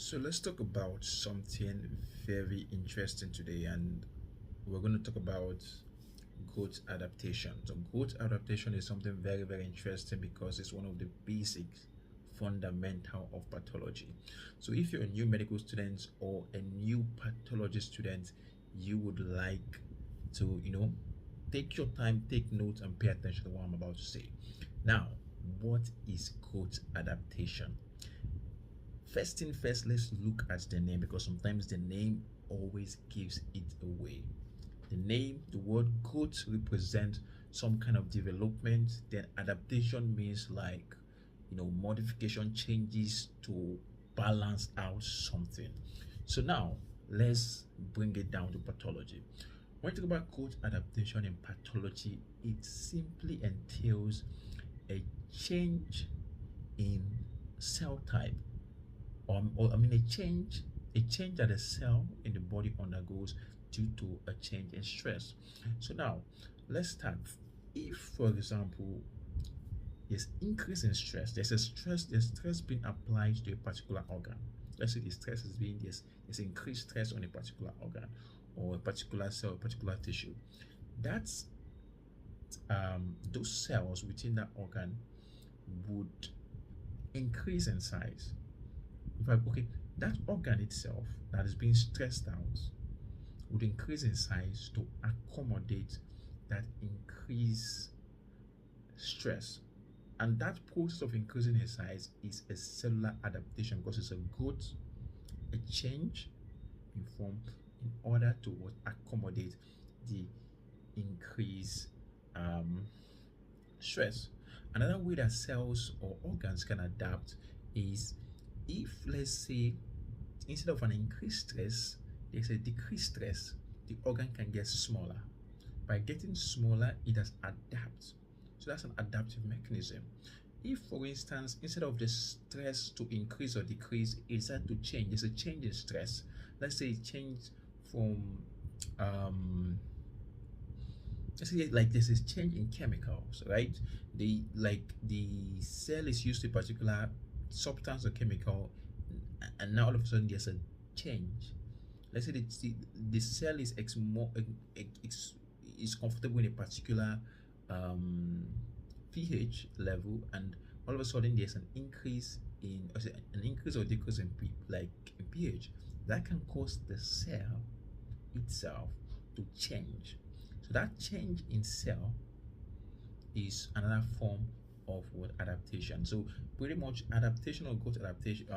So let's talk about something very interesting today, and we're going to talk about growth adaptation. So growth adaptation is something very interesting because it's one of the basic fundamental of pathology. So if you're a new medical student or a new pathology student, you would like to, take your time, take notes, and pay attention to what I'm about to say. Now, what is growth adaptation? First thing first, let's look at the name because sometimes the name always gives it away. The name, the word growth represents some kind of development, then adaptation means like modification, changes to balance out something. So now let's bring it down to pathology. When you talk about growth adaptation in pathology, it simply entails a change in cell type, or I mean a change that a cell in the body undergoes due to a change in stress. So now let's start. If, for example, there's increase in stress, there's stress being applied to a particular organ. Let's say the stress is being there's increased stress on a particular organ or a particular cell, a particular tissue. That's those cells within that organ would increase in size. In fact, okay, that organ itself that is being stressed out would increase in size to accommodate that increase stress. And that process of increasing in size is a cellular adaptation because it's a growth, a change in form in order to accommodate the increase stress. Another way that cells or organs can adapt is if, let's say, instead of an increased stress, there's a decreased stress, the organ can get smaller. By getting smaller, it has adapt. So that's an adaptive mechanism. If, for instance, instead of the stress to increase or decrease, it decided to change, there's a change in stress. Let's say it changed from let's say like there's a change in chemicals, right? The cell is used to a particular substance or chemical, and now all of a sudden there's a change. Let's say the cell is is comfortable in a particular pH level, and all of a sudden there's an increase an increase or decrease in in pH. That can cause the cell itself to change. So that change in cell is another form of what adaptation. So pretty much adaptation or growth adaptation,